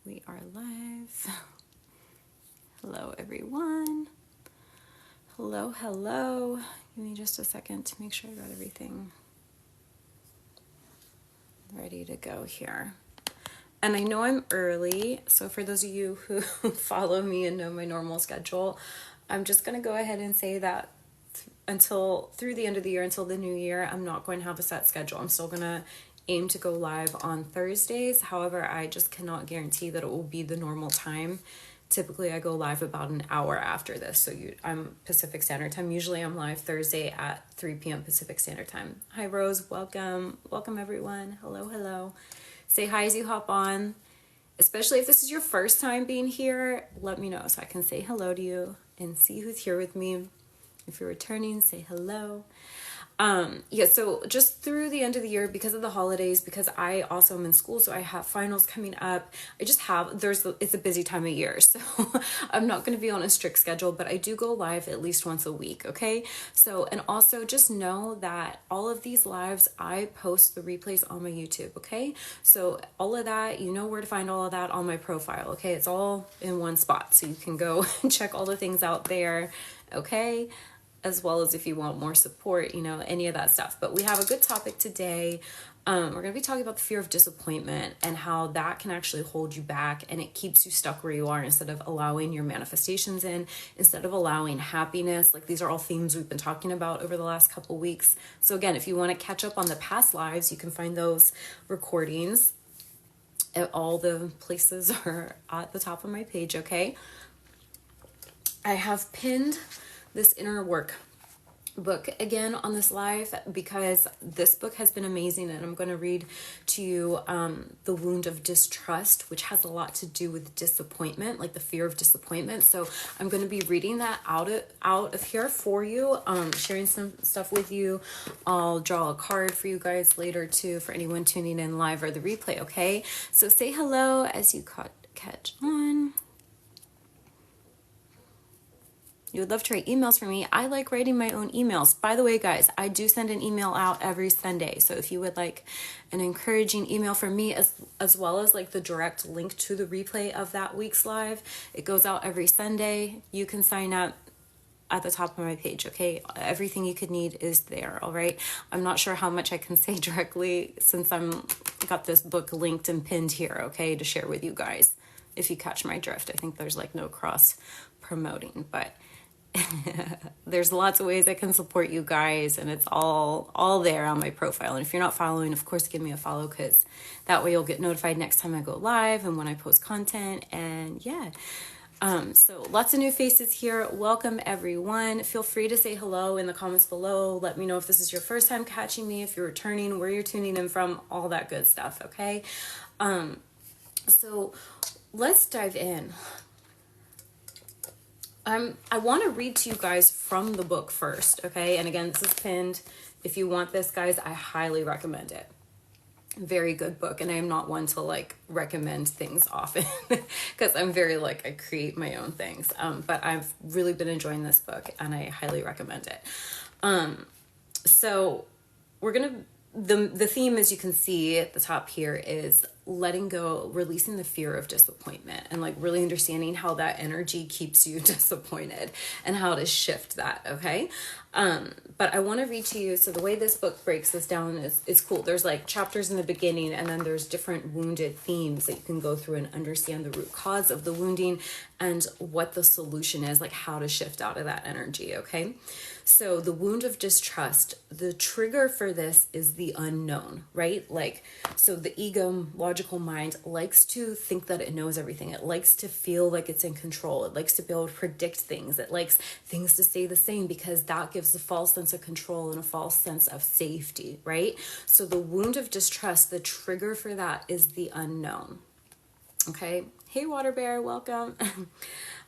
We are live. Hello, everyone. Hello, hello. Give me just a second to make sure I got everything ready to go here. And I know I'm early, so for those of you who follow me and know my normal schedule, I'm just going to go ahead and say that until through the end of the year, until the new year, I'm not going to have a set schedule. I'm still going to aim to go live on Thursdays. However, I just cannot guarantee that it will be the normal time. Typically, I go live about an hour after this. So I'm Pacific Standard Time. Usually I'm live Thursday at 3 p.m. Pacific Standard Time. Hi, Rose. Welcome. Welcome, everyone. Hello, hello. Say hi as you hop on. Especially if this is your first time being here, let me know so I can say hello to you and see who's here with me. If you're returning, say hello. So just through the end of the year, because of the holidays, because I also am in school, so I have finals coming up. It's a busy time of year, so I'm not going to be on a strict schedule, but I do go live at least once a week. Okay. So, and also just know that all of these lives, I post the replays on my YouTube. Okay. So all of that, you know where to find all of that on my profile. Okay. It's all in one spot. So you can go and check all the things out there. Okay. As well as if you want more support, any of that stuff. But we have a good topic today. We're going to be talking about the fear of disappointment and how that can actually hold you back and it keeps you stuck where you are instead of allowing your manifestations in, instead of allowing happiness. Like these are all themes we've been talking about over the last couple weeks. So again, if you want to catch up on the past lives, you can find those recordings at all the places are at the top of my page. Okay. I have pinned this inner work book again on this live because this book has been amazing, and I'm going to read to you The Wound of Distrust, which has a lot to do with disappointment, like the fear of disappointment. So I'm going to be reading that out of here for you, sharing some stuff with you. I'll draw a card for you guys later too, for anyone tuning in live or the replay. Okay, so say hello as you catch on. You would love to write emails for me. I like writing my own emails. By the way, guys, I do send an email out every Sunday. So if you would like an encouraging email from me, as well as like the direct link to the replay of that week's live, it goes out every Sunday. You can sign up at the top of my page. Okay. Everything you could need is there. All right. I'm not sure how much I can say directly since got this book linked and pinned here. Okay. To share with you guys. If you catch my drift, I think there's like no cross promoting, but there's lots of ways I can support you guys, and it's all there on my profile. And if you're not following, of course, give me a follow, because that way you'll get notified next time I go live and when I post content. And yeah, so lots of new faces here. Welcome, everyone. Feel free to say hello in the comments below. Let me know if this is your first time catching me, if you're returning, where you're tuning in from, all that good stuff. Okay. So let's dive in. I want to read to you guys from the book first, okay? And again, this is pinned. If you want this, guys, I highly recommend it. Very good book, and I am not one to like recommend things often because I'm very I create my own things. But I've really been enjoying this book, and I highly recommend it. So we're gonna the theme, as you can see at the top here, is letting go, releasing the fear of disappointment, and like really understanding how that energy keeps you disappointed and how to shift that. Okay. But I want to read to you. So the way this book breaks this down is cool. There's like chapters in the beginning, and then there's different wounded themes that you can go through and understand the root cause of the wounding and what the solution is, like how to shift out of that energy. Okay. So the wound of distrust, the trigger for this is the unknown, right? So the ego, logical mind likes to think that it knows everything. It likes to feel like it's in control. It likes to be able to predict things. It likes things to stay the same because that gives a false sense of control and a false sense of safety, right? So the wound of distrust, the trigger for that is the unknown. Okay. Hey, Water Bear, welcome.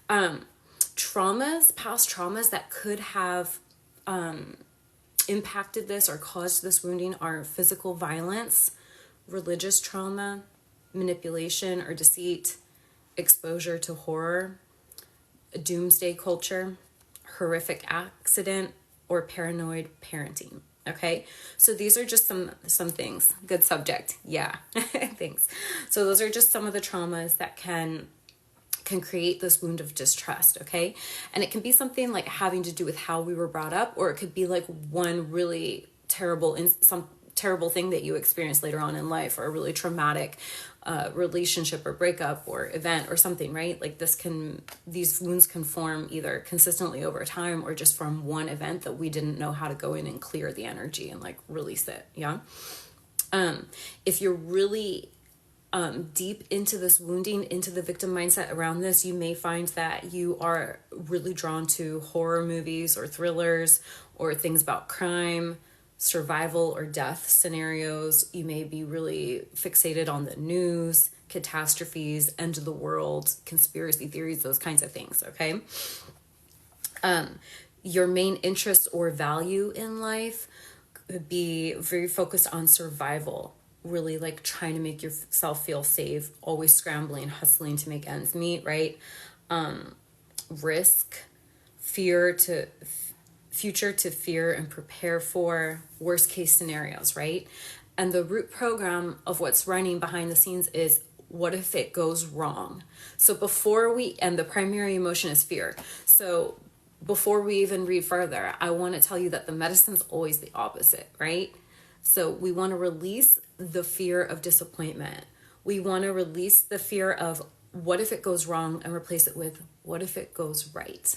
Past traumas that could have impacted this or caused this wounding are physical violence, religious trauma, manipulation or deceit, exposure to horror, doomsday culture, horrific accident, or paranoid parenting. Okay, so these are just some things. Good subject. Yeah, thanks. So those are just some of the traumas that can create this wound of distrust. Okay, and it can be something like having to do with how we were brought up, or it could be like one really some terrible thing that you experienced later on in life, or a really traumatic relationship or breakup or event or something, right? Like these wounds can form either consistently over time or just from one event that we didn't know how to go in and clear the energy and like release it. Yeah. If you're really deep into this wounding, into the victim mindset around this, you may find that you are really drawn to horror movies or thrillers or things about crime, survival or death scenarios. You may be really fixated on the news, catastrophes, end of the world, conspiracy theories, those kinds of things. Okay. Your main interest or value in life could be very focused on survival, really like trying to make yourself feel safe, always scrambling, hustling to make ends meet, right? Risk, future to fear and prepare for, worst case scenarios, right? And the root program of what's running behind the scenes is, what if it goes wrong? So and the primary emotion is fear. So before we even read further, I want to tell you that the medicine's always the opposite, right? So we want to release the fear of disappointment. We want to release the fear of what if it goes wrong and replace it with what if it goes right.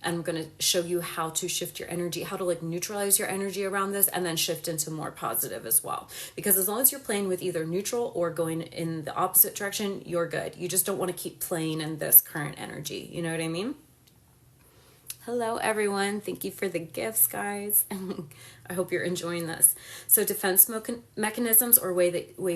And I'm going to show you how to shift your energy, how to like neutralize your energy around this, and then shift into more positive as well. Because as long as you're playing with either neutral or going in the opposite direction, you're good. You just don't want to keep playing in this current energy. You know what I mean? Hello, everyone. Thank you for the gifts, guys. I hope you're enjoying this. So defense mechanisms or ways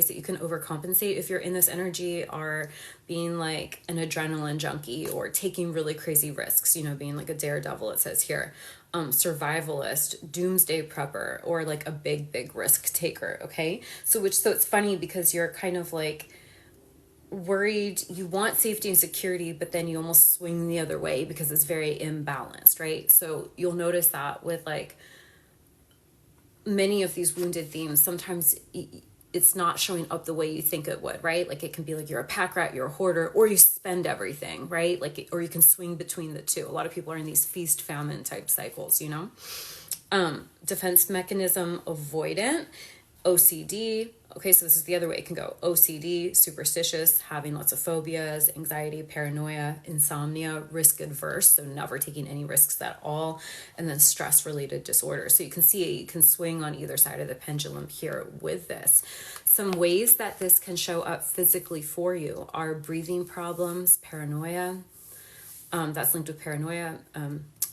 that you can overcompensate if you're in this energy are being like an adrenaline junkie or taking really crazy risks, being like a daredevil, it says here, survivalist, doomsday prepper, or like a big risk taker. Okay. So it's funny because you're kind of like worried, you want safety and security, but then you almost swing the other way because it's very imbalanced, right? So you'll notice that with like many of these wounded themes, sometimes it's not showing up the way you think it would, right? Like it can be like you're a pack rat, you're a hoarder, or you spend everything, right? Like, or you can swing between the two. A lot of people are in these feast famine type cycles, defense mechanism avoidant, OCD. Okay, so this is the other way it can go. OCD, superstitious, having lots of phobias, anxiety, paranoia, insomnia, risk adverse, so never taking any risks at all, and then stress-related disorders. So you can see you can swing on either side of the pendulum here with this. Some ways that this can show up physically for you are breathing problems, paranoia. That's linked with paranoia,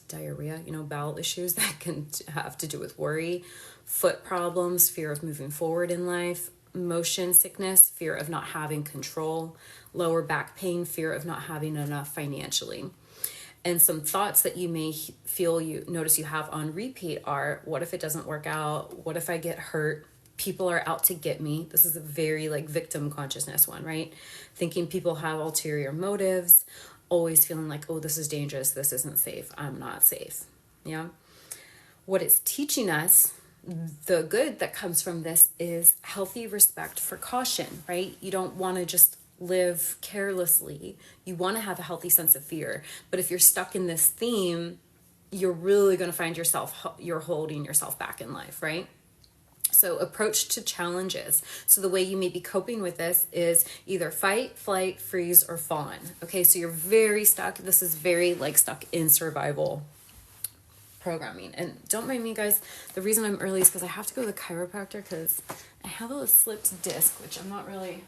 diarrhea, bowel issues that can have to do with worry, foot problems, fear of moving forward in life, motion sickness, fear of not having control, lower back pain, fear of not having enough financially. And some thoughts that you may notice you have on repeat are, what if it doesn't work out? What if I get hurt? People are out to get me. This is a very like victim consciousness one, right? Thinking people have ulterior motives, always feeling like, oh, this is dangerous. This isn't safe. I'm not safe. Yeah. What it's teaching us, the good that comes from this, is healthy respect for caution, right? You don't want to just live carelessly. You want to have a healthy sense of fear. But if you're stuck in this theme, you're really going to find you're holding yourself back in life, right? So approach to challenges. So the way you may be coping with this is either fight, flight, freeze, or fawn. Okay, so you're very stuck. This is very like stuck in survival programming. And don't mind me, guys. The reason I'm early is because I have to go to the chiropractor because I have a slipped disc, which I'm not really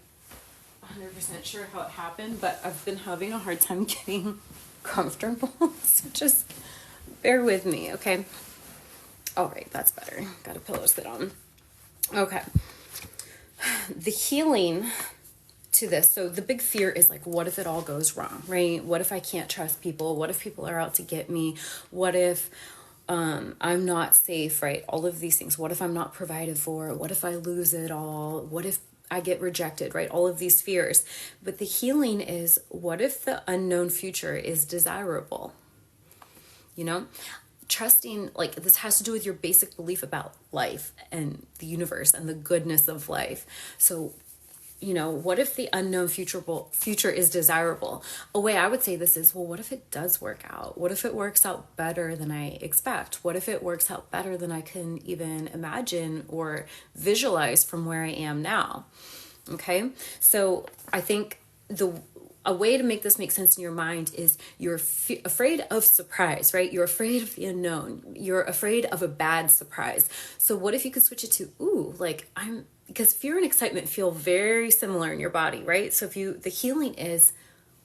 100% sure how it happened, but I've been having a hard time getting comfortable. So just bear with me, okay? All right, that's better. Got a pillow sit on. Okay. The healing to this. So the big fear is like, what if it all goes wrong, right? What if I can't trust people? What if people are out to get me? What if I'm not safe, right? All of these things. What if I'm not provided for? What if I lose it all? What if I get rejected, right? All of these fears. But the healing is, what if the unknown future is desirable? trusting, like, this has to do with your basic belief about life and the universe and the goodness of life. So, what if the unknown future is desirable? A way I would say this is, well, what if it does work out? What if it works out better than I expect? What if it works out better than I can even imagine or visualize from where I am now? Okay, so I think a way to make this make sense in your mind is you're afraid of surprise, right? You're afraid of the unknown. You're afraid of a bad surprise. So what if you could switch it to, because fear and excitement feel very similar in your body, right? So the healing is,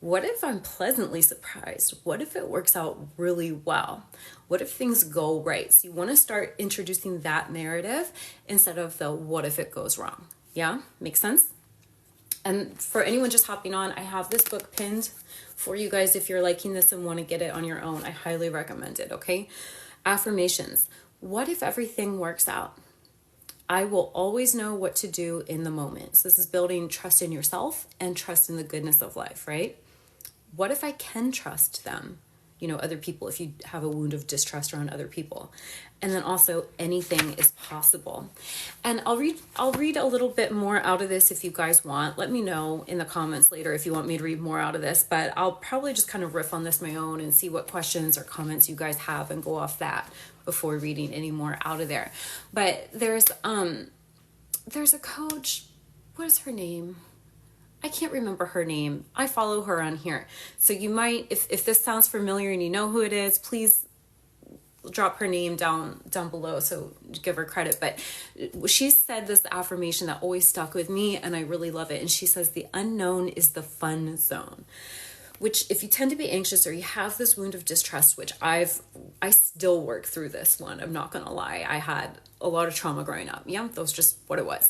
what if I'm pleasantly surprised? What if it works out really well? What if things go right? So you want to start introducing that narrative instead of the what if it goes wrong. Yeah, makes sense? And for anyone just hopping on, I have this book pinned for you guys. If you're liking this and want to get it on your own, I highly recommend it, okay? Affirmations. What if everything works out? I will always know what to do in the moment. So this is building trust in yourself and trust in the goodness of life, right? What if I can trust them? Other people, if you have a wound of distrust around other people. And then also, anything is possible. And I'll read a little bit more out of this if you guys want. Let me know in the comments later if you want me to read more out of this, but I'll probably just kind of riff on this my own and see what questions or comments you guys have and go off that before reading any more out of there. But there's a coach, what is her name? I can't remember her name. I follow her on here. So you might, if this sounds familiar and you know who it is, please drop her name down below, so give her credit. But she said this affirmation that always stuck with me, and I really love it. And she says, the unknown is the fun zone. Which, if you tend to be anxious or you have this wound of distrust, which I still work through this one, I'm not gonna lie. I had a lot of trauma growing up. Yeah, that was just what it was.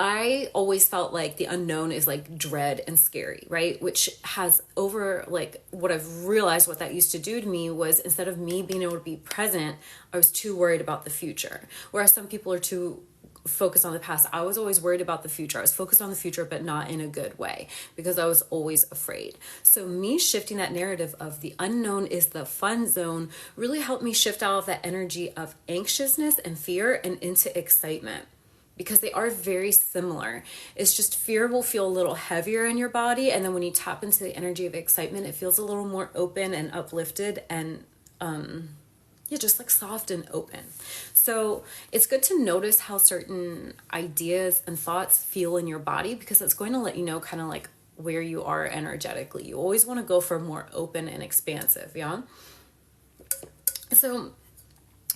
I always felt like the unknown is like dread and scary, right? Which has what I've realized what that used to do to me was, instead of me being able to be present, I was too worried about the future. Whereas some people are too focused on the past. I was always worried about the future. I was focused on the future, but not in a good way, because I was always afraid. So me shifting that narrative of the unknown is the fun zone really helped me shift out of that energy of anxiousness and fear and into excitement. Because they are very similar. It's just fear will feel a little heavier in your body. And then when you tap into the energy of excitement, it feels a little more open and uplifted and just like soft and open. So it's good to notice how certain ideas and thoughts feel in your body, because it's going to let you know kind of like where you are energetically. You always want to go for more open and expansive, yeah? So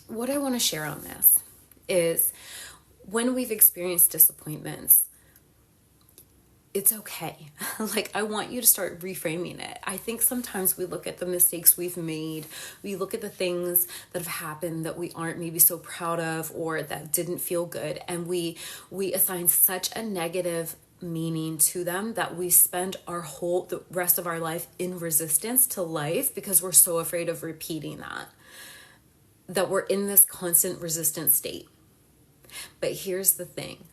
what I want to share on this is, when we've experienced disappointments, it's okay. Like, I want you to start reframing it. I think sometimes we look at the mistakes we've made, we look at the things that have happened that we aren't maybe so proud of or that didn't feel good, and we assign such a negative meaning to them that we spend the rest of our life in resistance to life, because we're so afraid of repeating that we're in this constant resistant state. But here's the thing.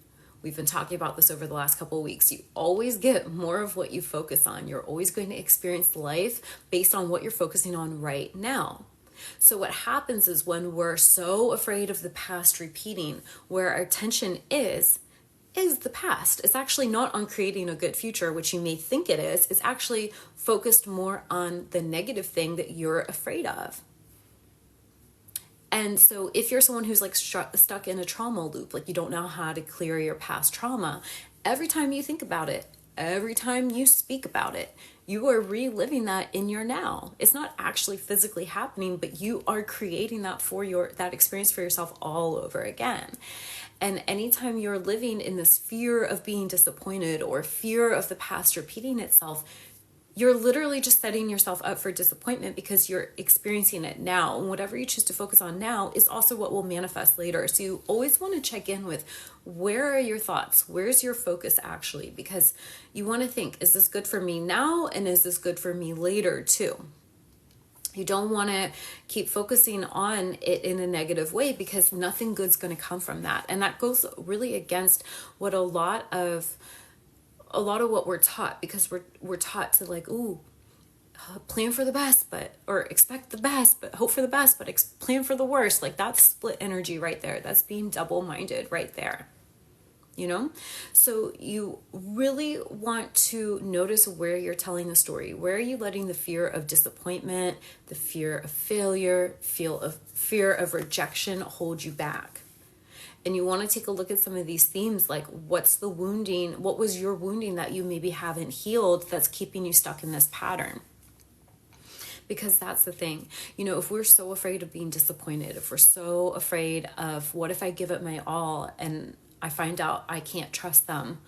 We've been talking about this over the last couple of weeks. You always get more of what you focus on. You're always going to experience life based on what you're focusing on right now. So what happens is, when we're so afraid of the past repeating, where our attention is the past. It's actually not on creating a good future, which you may think it is. It's actually focused more on the negative thing that you're afraid of. And so if you're someone who's like stuck in a trauma loop, like you don't know how to clear your past trauma, every time you think about it, every time you speak about it, you are reliving that in your now. It's not actually physically happening, but you are creating that that experience for yourself all over again. And anytime you're living in this fear of being disappointed or fear of the past repeating itself, you're literally just setting yourself up for disappointment, because you're experiencing it now. And whatever you choose to focus on now is also what will manifest later. So you always want to check in with, where are your thoughts? Where's your focus actually? Because you want to think, is this good for me now? And is this good for me later too? You don't want to keep focusing on it in a negative way, because nothing good's going to come from that. And that goes really against what a lot of what we're taught, because we're taught to like, ooh, plan for the best, or expect the best, but hope for the best, but plan for the worst. Like, that's split energy right there. That's being double-minded right there. So you really want to notice where you're telling the story. Where are you letting the fear of disappointment, the fear of failure, fear of rejection hold you back? And you want to take a look at some of these themes, like what's the wounding, what was your wounding that you maybe haven't healed that's keeping you stuck in this pattern? Because that's the thing, if we're so afraid of being disappointed, if we're so afraid of what if I give it my all and I find out I can't trust them,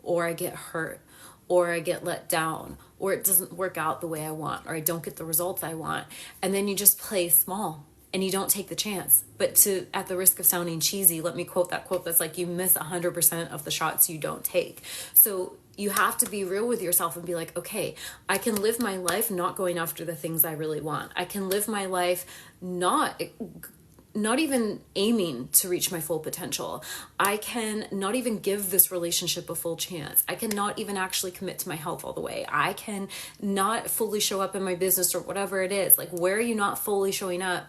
or I get hurt, or I get let down, or it doesn't work out the way I want, or I don't get the results I want. And then you just play small and you don't take the chance. But at the risk of sounding cheesy, let me quote that quote that's like, you miss 100% of the shots you don't take. So you have to be real with yourself and be like, okay, I can live my life not going after the things I really want. I can live my life not even aiming to reach my full potential. I can not even give this relationship a full chance. I cannot even actually commit to my health all the way. I can not fully show up in my business or whatever it is. Like, where are you not fully showing up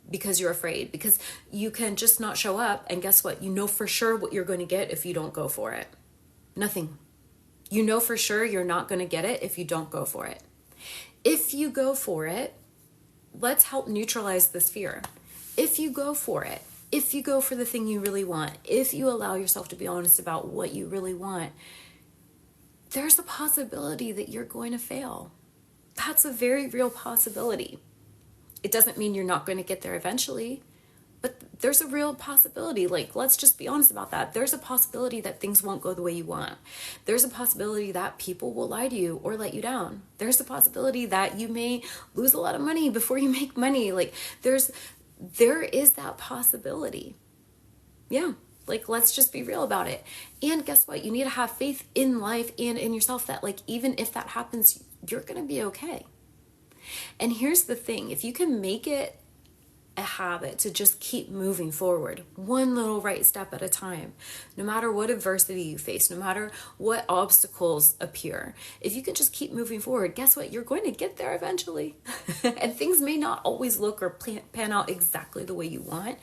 because you're afraid? Because you can just not show up, and guess what? You know for sure what you're going to get if you don't go for it. Nothing. You know for sure you're not going to get it if you don't go for it. If you go for it, let's help neutralize this fear. If you go for it, if you go for the thing you really want, if you allow yourself to be honest about what you really want, there's a possibility that you're going to fail. That's a very real possibility. It doesn't mean you're not going to get there eventually, but there's a real possibility. Like, let's just be honest about that. There's a possibility that things won't go the way you want. There's a possibility that people will lie to you or let you down. There's a possibility that you may lose a lot of money before you make money. Like, there is that possibility. Yeah, like, let's just be real about it. And guess what? You need to have faith in life and in yourself that, like, even if that happens, you're going to be okay. And here's the thing. If you can make it a habit to just keep moving forward, one little right step at a time, no matter what adversity you face, no matter what obstacles appear, if you can just keep moving forward, guess what? You're going to get there eventually. And things may not always look or pan out exactly the way you want,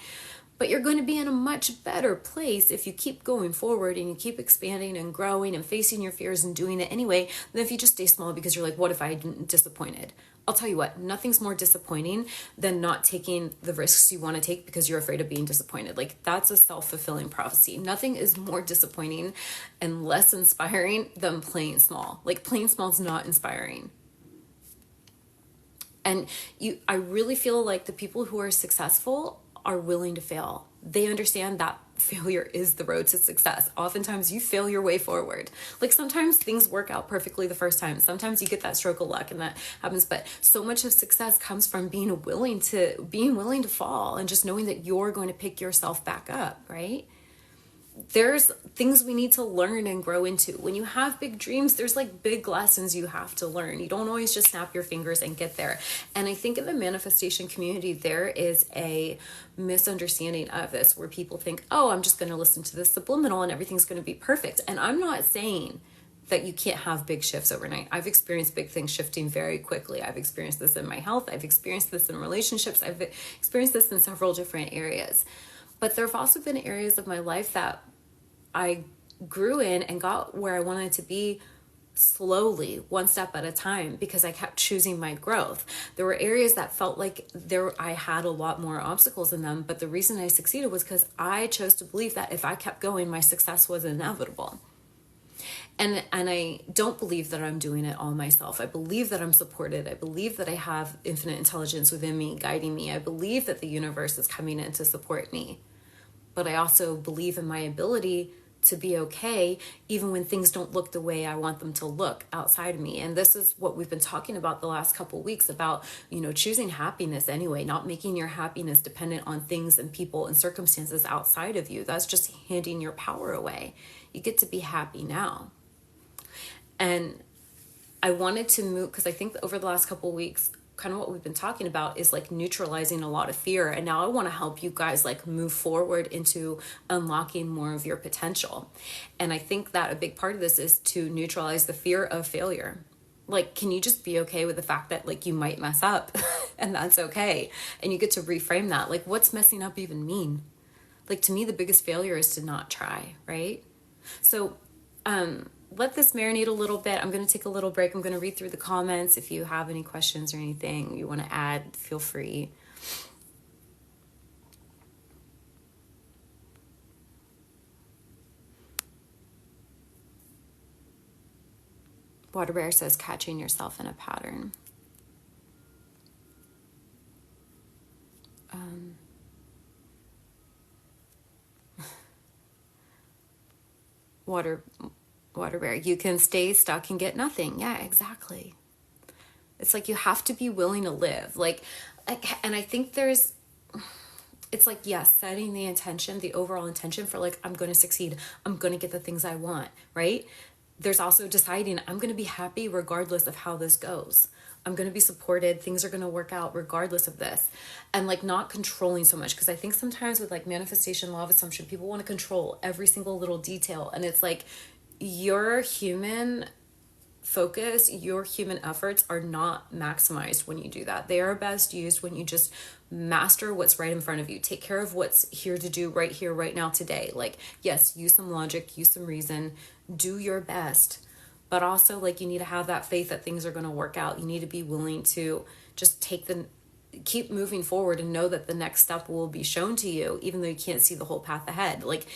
but you're going to be in a much better place if you keep going forward and you keep expanding and growing and facing your fears and doing it anyway, than if you just stay small because you're like, what if I'm disappointed? I'll tell you what, nothing's more disappointing than not taking the risks you want to take because you're afraid of being disappointed. Like, that's a self-fulfilling prophecy. Nothing is more disappointing and less inspiring than playing small. Like, playing small is not inspiring. And I really feel like the people who are successful are willing to fail. They understand that failure is the road to success. Oftentimes you fail your way forward. Like, sometimes things work out perfectly the first time. Sometimes you get that stroke of luck and that happens. But so much of success comes from being willing to fall and just knowing that you're going to pick yourself back up, right? There's things we need to learn and grow into. When you have big dreams, there's like big lessons you have to learn. You don't always just snap your fingers and get there. And I think in the manifestation community, there is a misunderstanding of this where people think, oh, I'm just going to listen to this subliminal and everything's going to be perfect. And I'm not saying that you can't have big shifts overnight. I've experienced big things shifting very quickly. I've experienced this in my health. I've experienced this in relationships. I've experienced this in several different areas. But there have also been areas of my life that I grew in and got where I wanted to be slowly, one step at a time, because I kept choosing my growth. There were areas that felt like I had a lot more obstacles in them, but the reason I succeeded was because I chose to believe that if I kept going, my success was inevitable. And I don't believe that I'm doing it all myself. I believe that I'm supported. I believe that I have infinite intelligence within me guiding me. I believe that the universe is coming in to support me. But I also believe in my ability to be okay even when things don't look the way I want them to look outside of me. And this is what we've been talking about the last couple of weeks about, choosing happiness anyway, not making your happiness dependent on things and people and circumstances outside of you. That's just handing your power away. You get to be happy now. And I wanted to move, because I think that over the last couple of weeks, kind of what we've been talking about is like neutralizing a lot of fear. And now I want to help you guys like move forward into unlocking more of your potential. And I think that a big part of this is to neutralize the fear of failure. Like, can you just be okay with the fact that like you might mess up and that's okay? And you get to reframe that. Like, what's messing up even mean? Like, to me, the biggest failure is to not try, right? So, let this marinate a little bit. I'm going to take a little break. I'm going to read through the comments. If you have any questions or anything you want to add, feel free. Water Bear says catching yourself in a pattern. Water Bear, you can stay stuck and get nothing. Yeah, exactly. It's like you have to be willing to live. And I think it's like, yes, setting the intention, the overall intention for like, I'm going to succeed. I'm going to get the things I want, right? There's also deciding I'm going to be happy regardless of how this goes. I'm going to be supported. Things are going to work out regardless of this. And like not controlling so much. Because I think sometimes with like manifestation, law of assumption, people want to control every single little detail. And it's like your human focus, your human efforts are not maximized when you do that. They are best used when you just master what's right in front of you. Take care of what's here to do right here, right now, today. Like, yes, use some logic, use some reason, do your best. But also, like, you need to have that faith that things are going to work out. You need to be willing to just keep moving forward and know that the next step will be shown to you, even though you can't see the whole path ahead. Like,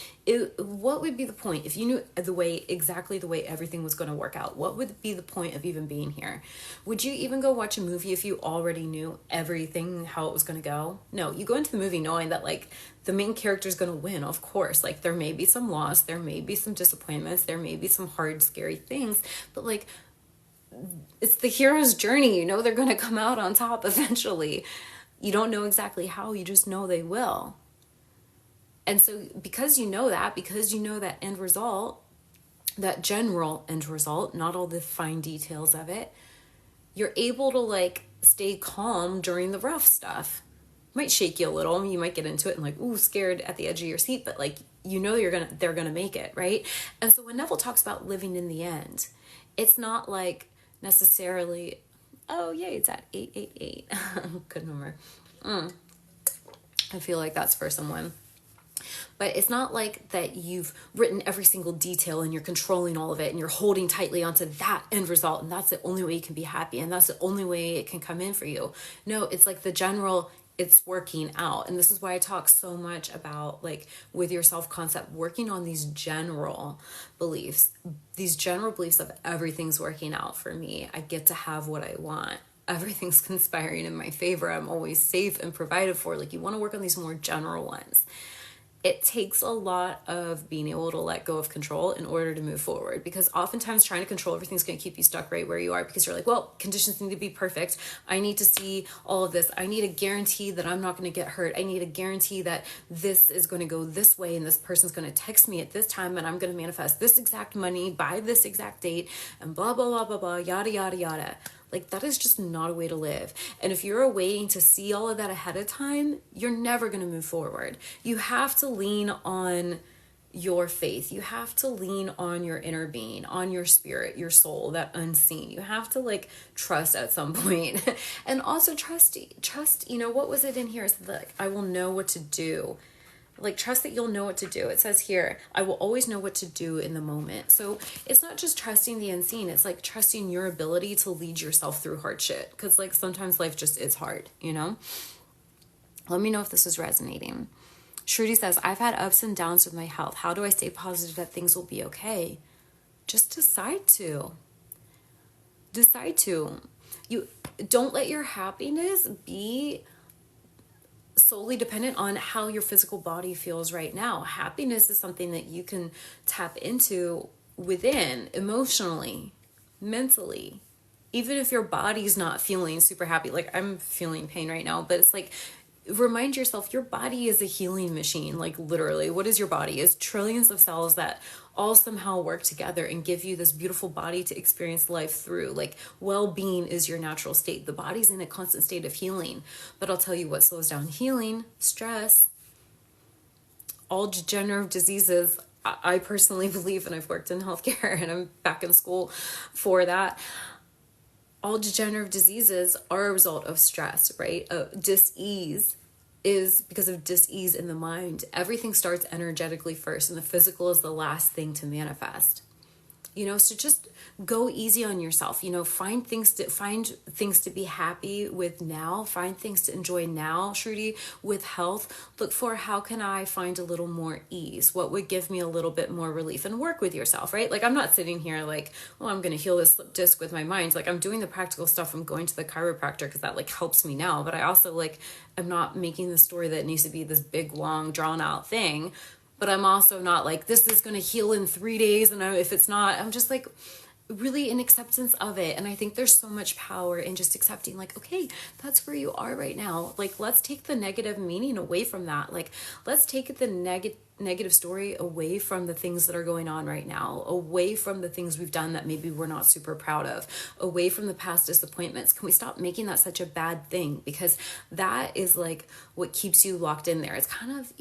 what would be the point if you knew exactly the way everything was going to work out? What would be the point of even being here? Would you even go watch a movie if you already knew everything, how it was going to go? No, you go into the movie knowing that like the main character is going to win, of course. Like, there may be some loss, there may be some disappointments, there may be some hard, scary things, but like, it's the hero's journey. You know they're going to come out on top eventually. You don't know exactly how, you just know they will. And so because you know that end result, that general end result, not all the fine details of it, you're able to like stay calm during the rough stuff. It might shake you a little. You might get into it and like, ooh, scared at the edge of your seat, but like, you know, they're going to make it, right? And so when Neville talks about living in the end, it's not like necessarily, oh yay, it's at 888. Good number. I feel like that's for someone. But it's not like that you've written every single detail and you're controlling all of it and you're holding tightly onto that end result and that's the only way you can be happy and that's the only way it can come in for you. No, it's like the general, it's working out. And this is why I talk so much about like with your self-concept, working on these general beliefs of everything's working out for me. I get to have what I want. Everything's conspiring in my favor. I'm always safe and provided for. Like, you want to work on these more general ones. It takes a lot of being able to let go of control in order to move forward, because oftentimes trying to control everything's going to keep you stuck right where you are, because you're like, well, conditions need to be perfect. I need to see all of this. I need a guarantee that I'm not going to get hurt. I need a guarantee that this is going to go this way and this person's going to text me at this time and I'm going to manifest this exact money by this exact date and blah, blah, blah, blah, blah, yada, yada, yada. Like, that is just not a way to live. And if you're waiting to see all of that ahead of time, you're never going to move forward. You have to lean on your faith. You have to lean on your inner being, on your spirit, your soul, that unseen. You have to like trust at some point. And also trust, you know, what was it in here? It's like, I will know what to do. Like, trust that you'll know what to do. It says here, I will always know what to do in the moment. So it's not just trusting the unseen. It's like trusting your ability to lead yourself through hard shit. Because like sometimes life just is hard, you know? Let me know if this is resonating. Shruti says, I've had ups and downs with my health. How do I stay positive that things will be okay? Just decide to. You don't let your happiness be solely dependent on how your physical body feels right now. Happiness is something that you can tap into within, emotionally, mentally. Even if your body's not feeling super happy, like I'm feeling pain right now, but it's like, remind yourself your body is a healing machine. Like, literally, what is your body? It's trillions of cells that all somehow work together and give you this beautiful body to experience life through. Like, well-being is your natural state. The body's in a constant state of healing. But I'll tell you what slows down healing: stress. All degenerative diseases, I personally believe, and I've worked in healthcare and I'm back in school for that, all degenerative diseases are a result of stress, right? Dis-ease is because of dis-ease in the mind. Everything starts energetically first, and the physical is the last thing to manifest. So just go easy on yourself. Find things to be happy with now. Find things to enjoy now, Shruti. With health, look for, how can I find a little more ease? What would give me a little bit more relief? And work with yourself, right? Like, I'm not sitting here like, oh, I'm going to heal this slip disc with my mind. Like, I'm doing the practical stuff. I'm going to the chiropractor because that like helps me now. But I also like, I'm not making the story that needs to be this big, long, drawn out thing. But I'm also not like, this is going to heal in 3 days. And if it's not, I'm just like really in acceptance of it. And I think there's so much power in just accepting, like, okay, that's where you are right now. Like, let's take the negative meaning away from that. Like, let's take the negative story away from the things that are going on right now, away from the things we've done that maybe we're not super proud of, away from the past disappointments. Can we stop making that such a bad thing? Because that is like what keeps you locked in there. It's kind of,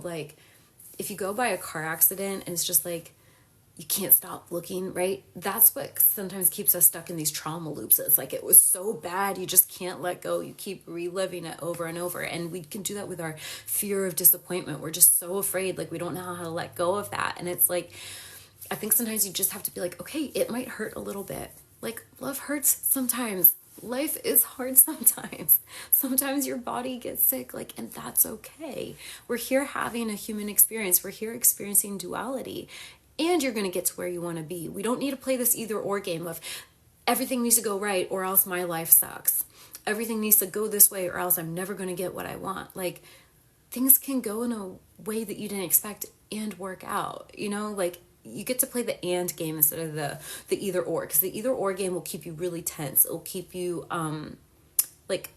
like, if you go by a car accident and it's just like, you can't stop looking, right? That's what sometimes keeps us stuck in these trauma loops. It's like, it was so bad, you just can't let go. You keep reliving it over and over. And we can do that with our fear of disappointment. We're just so afraid, like we don't know how to let go of that. And it's like, I think sometimes you just have to be like, okay, it might hurt a little bit. Like, love hurts sometimes. Life is hard sometimes. Sometimes your body gets sick, like, and that's okay. We're here having a human experience. We're here experiencing duality, and you're going to get to where you want to be. We don't need to play this either or game of everything needs to go right or else my life sucks. Everything needs to go this way or else I'm never going to get what I want. Like, things can go in a way that you didn't expect and work out, like, you get to play the and game instead of the either or, because the either or game will keep you really tense. It'll keep you like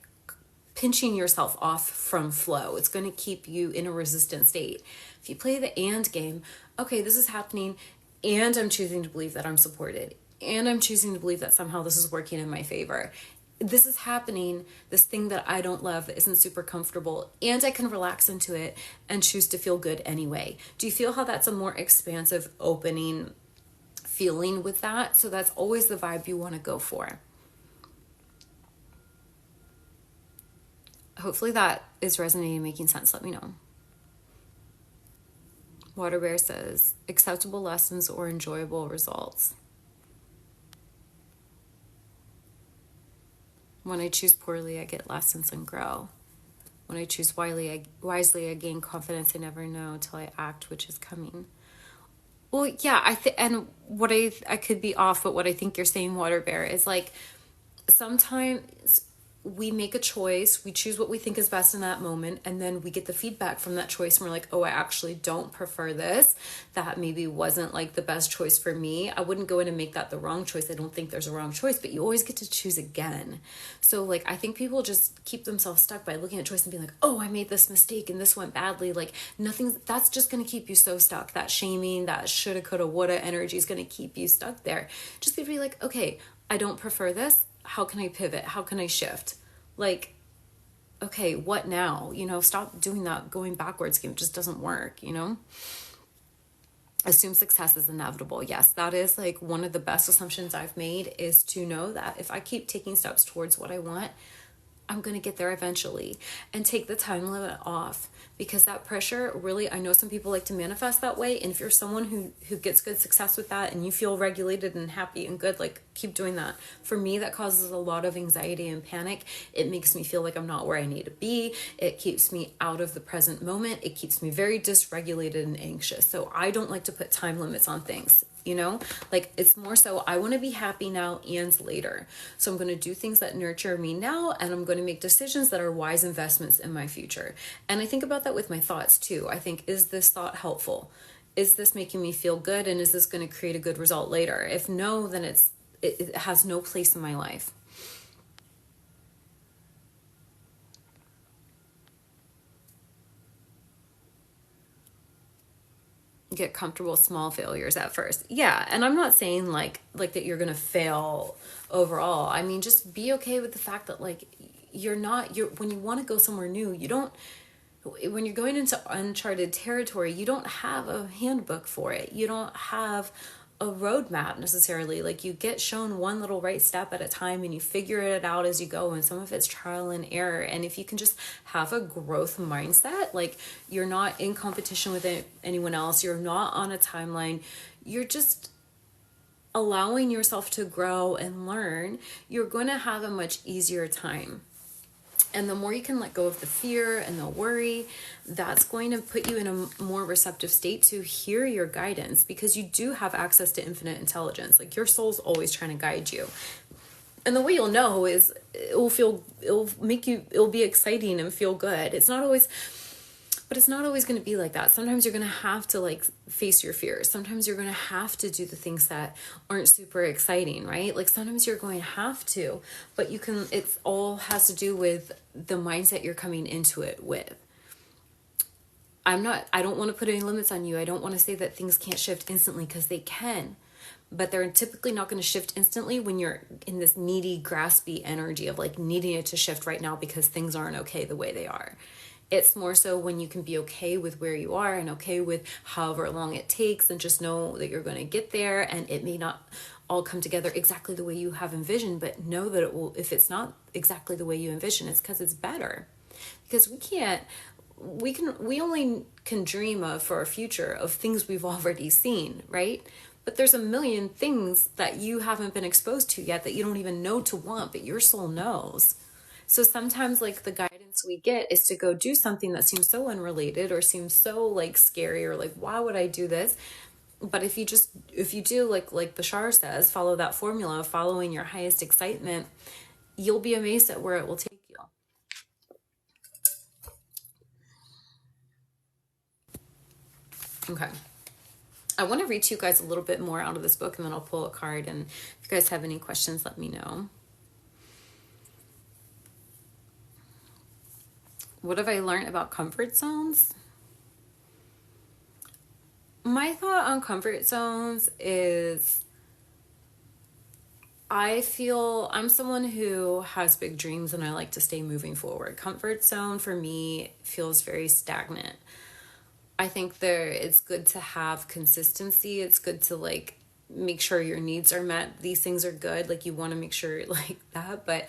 pinching yourself off from flow. It's going to keep you in a resistant state. If you play the and game, okay, this is happening and I'm choosing to believe that I'm supported, and I'm choosing to believe that somehow this is working in my favor. This is happening, this thing that I don't love, that isn't super comfortable, and I can relax into it and choose to feel good anyway. Do you feel how that's a more expansive, opening feeling with that? So that's always the vibe you want to go for. Hopefully that is resonating, making sense. Let me know. Water Bear says, acceptable lessons or enjoyable results. When I choose poorly, I get lessons and grow. When I choose wisely, I gain confidence. I never know till I act, which is coming. Well, yeah, and what I could be off, but what I think you're saying, Water Bear, is like, sometimes we make a choice, we choose what we think is best in that moment, and then we get the feedback from that choice, and we're like, oh, I actually don't prefer this. That maybe wasn't like the best choice for me. I wouldn't go in and make that the wrong choice. I don't think there's a wrong choice, but you always get to choose again. So like, I think people just keep themselves stuck by looking at choice and being like, oh, I made this mistake and this went badly. Like, that's just going to keep you so stuck. That shaming, that shoulda, coulda, woulda energy is going to keep you stuck there. Just be like, okay, I don't prefer this. How can I pivot? How can I shift? Like, okay, what now? Stop doing that going backwards game. It just doesn't work, Assume success is inevitable. Yes, that is like one of the best assumptions I've made, is to know that if I keep taking steps towards what I want, I'm going to get there eventually. And take the time limit off, because that pressure really, I know some people like to manifest that way. And if you're someone who gets good success with that and you feel regulated and happy and good, like, keep doing that. For me, that causes a lot of anxiety and panic. It makes me feel like I'm not where I need to be. It keeps me out of the present moment. It keeps me very dysregulated and anxious. So I don't like to put time limits on things. Like, it's more so I want to be happy now and later. So I'm going to do things that nurture me now, and I'm going to make decisions that are wise investments in my future. And I think about that with my thoughts too. I think, is this thought helpful? Is this making me feel good? And is this going to create a good result later? If no, then it has no place in my life. Get comfortable with small failures at first. Yeah, and I'm not saying like that you're gonna fail overall. I mean, just be okay with the fact that like you're when you want to go somewhere new, when you're going into uncharted territory, you don't have a handbook for it. You don't have a roadmap necessarily. Like you get shown one little right step at a time and you figure it out as you go, and some of it's trial and error. And if you can just have a growth mindset, like you're not in competition with anyone else, you're not on a timeline, you're just allowing yourself to grow and learn, you're going to have a much easier time. And the more you can let go of the fear and the worry, that's going to put you in a more receptive state to hear your guidance, because you do have access to infinite intelligence. Like your soul's always trying to guide you. And the way you'll know is it'll be exciting and feel good. It's not always going to be like that. Sometimes you're going to have to like face your fears. Sometimes you're going to have to do the things that aren't super exciting, right? Like sometimes you're going to have to, but it's all has to do with the mindset you're coming into it with. I don't want to put any limits on you. I don't want to say that things can't shift instantly, because they can, but they're typically not going to shift instantly when you're in this needy, graspy energy of like needing it to shift right now because things aren't okay the way they are. It's more so when you can be okay with where you are and okay with however long it takes, and just know that you're going to get there, and it may not all come together exactly the way you have envisioned, but know that it will. If it's not exactly the way you envision, it's because it's better. Because we only can dream of for our future of things we've already seen, right? But there's a million things that you haven't been exposed to yet that you don't even know to want, but your soul knows. So sometimes like the guidance we get is to go do something that seems so unrelated or seems so like scary, or like, why would I do this? But if you do like Bashar says, follow that formula, following your highest excitement, you'll be amazed at where it will take you. Okay. I want to read to you guys a little bit more out of this book, and then I'll pull a card. And if you guys have any questions, let me know. What have I learned about comfort zones? My thought on comfort zones is I feel I'm someone who has big dreams and I like to stay moving forward. Comfort zone for me feels very stagnant. I think it's good to have consistency. It's good to like make sure your needs are met. These things are good. Like you want to make sure like that, but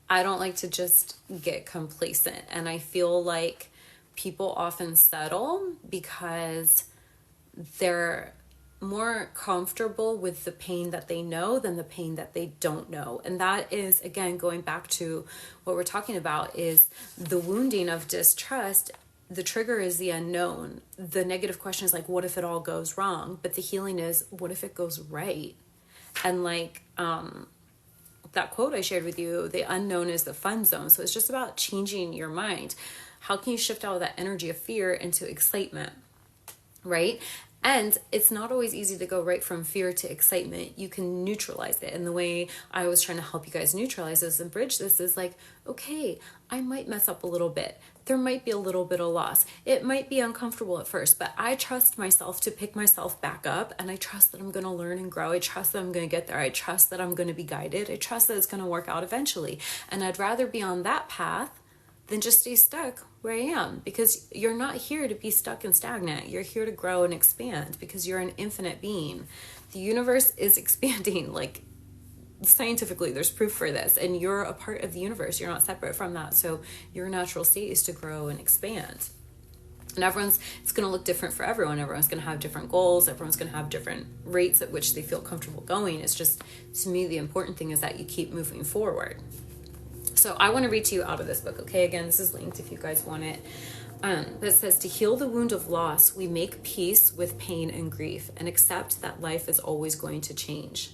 I don't like to just get complacent. And I feel like people often settle because they're more comfortable with the pain that they know than the pain that they don't know. And that is, again, going back to what we're talking about, is the wounding of distrust. The trigger is the unknown. The negative question is like, what if it all goes wrong? But the healing is, what if it goes right? And like, that quote I shared with you, the unknown is the fun zone. So it's just about changing your mind. How can you shift out of that energy of fear into excitement, right? And it's not always easy to go right from fear to excitement. You can neutralize it. And the way I was trying to help you guys neutralize this and bridge this is like, okay, I might mess up a little bit. There might be a little bit of loss. It might be uncomfortable at first, but I trust myself to pick myself back up, and I trust that I'm going to learn and grow. I trust that I'm going to get there. I trust that I'm going to be guided. I trust that it's going to work out eventually. And I'd rather be on that path than just stay stuck where I am, because you're not here to be stuck and stagnant. You're here to grow and expand because you're an infinite being. The universe is expanding, like scientifically there's proof for this, and you're a part of the universe. You're not separate from that. So your natural state is to grow and expand. And it's going to look different for everyone. Everyone's going to have different goals. Everyone's going to have different rates at which they feel comfortable going. It's just, to me, the important thing is that you keep moving forward. So I want to read to you out of this book, okay? Again, this is linked if you guys want it. That says, to heal the wound of loss, we make peace with pain and grief and accept that life is always going to change.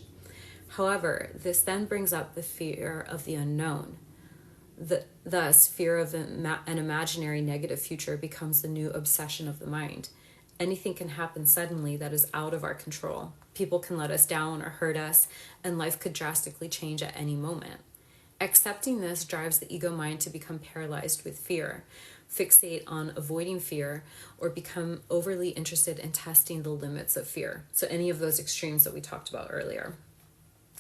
However, this then brings up the fear of the unknown. Thus, fear of an imaginary negative future becomes the new obsession of the mind. Anything can happen suddenly that is out of our control. People can let us down or hurt us, and life could drastically change at any moment. Accepting this drives the ego mind to become paralyzed with fear, fixate on avoiding fear, or become overly interested in testing the limits of fear. So any of those extremes that we talked about earlier,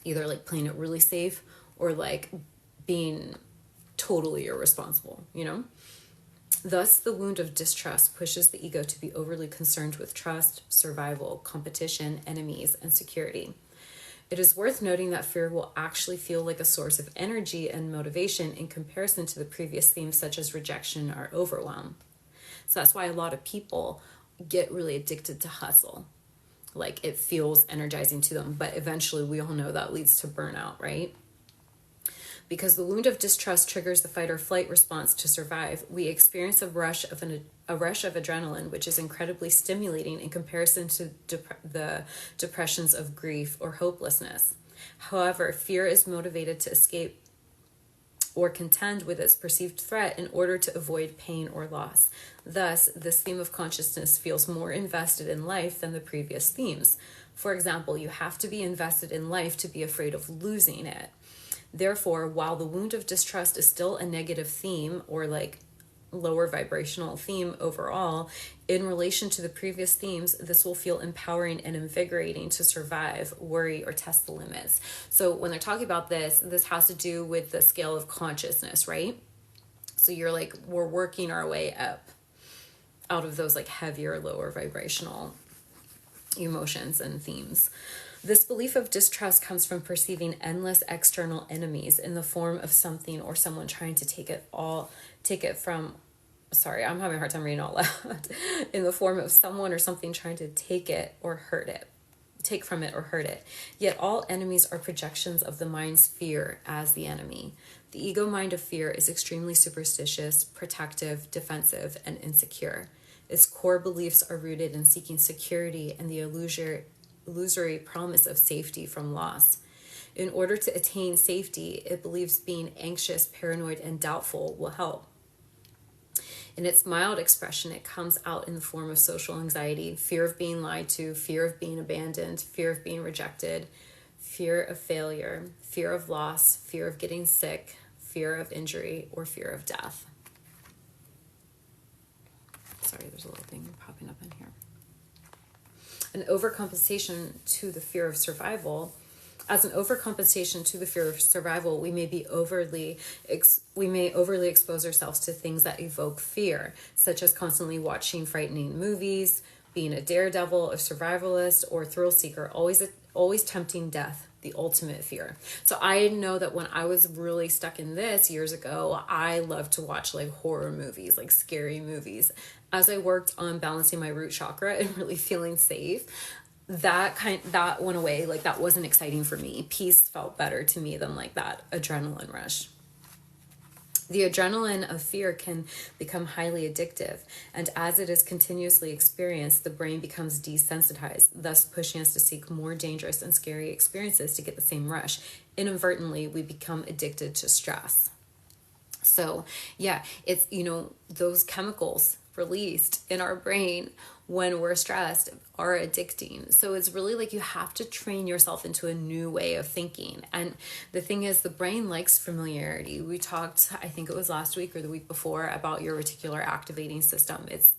either like playing it really safe or like being totally irresponsible, you know? Thus, the wound of distrust pushes the ego to be overly concerned with trust, survival, competition, enemies, and security. It is worth noting that fear will actually feel like a source of energy and motivation in comparison to the previous themes such as rejection or overwhelm. So that's why a lot of people get really addicted to hustle. Like, it feels energizing to them, but eventually we all know that leads to burnout, right? Because the wound of distrust triggers the fight or flight response to survive, we experience a rush of adrenaline, which is incredibly stimulating in comparison to the depressions of grief or hopelessness. However, fear is motivated to escape or contend with its perceived threat in order to avoid pain or loss. Thus, this theme of consciousness feels more invested in life than the previous themes. For example, you have to be invested in life to be afraid of losing it. Therefore, while the wound of distrust is still a negative theme or like lower vibrational theme overall, in relation to the previous themes, this will feel empowering and invigorating to survive, worry, or test the limits. So when they're talking about this has to do with the scale of consciousness, right? So you're like, we're working our way up out of those like heavier, lower vibrational emotions and themes. This belief of distrust comes from perceiving endless external enemies in the form of something or someone trying to take it from, sorry, I'm having a hard time reading out loud, in the form of someone or something trying to take from it or hurt it. Yet all enemies are projections of the mind's fear as the enemy. The ego mind of fear is extremely superstitious, protective, defensive, and insecure. Its core beliefs are rooted in seeking security and the illusory promise of safety from loss. In order to attain safety, it believes being anxious, paranoid, and doubtful will help. In its mild expression, it comes out in the form of social anxiety, fear of being lied to, fear of being abandoned, fear of being rejected, fear of failure, fear of loss, fear of getting sick, fear of injury, or fear of death. Sorry, there's a little thing popping up in here. An overcompensation to the fear of survival. As an overcompensation to the fear of survival, we may overly expose ourselves to things that evoke fear, such as constantly watching frightening movies, being a daredevil, a survivalist, or thrill seeker, always tempting death, the ultimate fear. So I know that when I was really stuck in this years ago, I loved to watch like horror movies, like scary movies. As I worked on balancing my root chakra and really feeling safe, that went away. Like, that wasn't exciting for me. Peace felt better to me than like that adrenaline rush. The adrenaline of fear can become highly addictive, and as it is continuously experienced, the brain becomes desensitized, thus pushing us to seek more dangerous and scary experiences to get the same rush. Inadvertently, we become addicted to stress. So yeah, it's, those chemicals released in our brain when we're stressed are addicting. So it's really like you have to train yourself into a new way of thinking. And the thing is, the brain likes familiarity. We talked, I think it was last week or the week before, about your reticular activating system. It's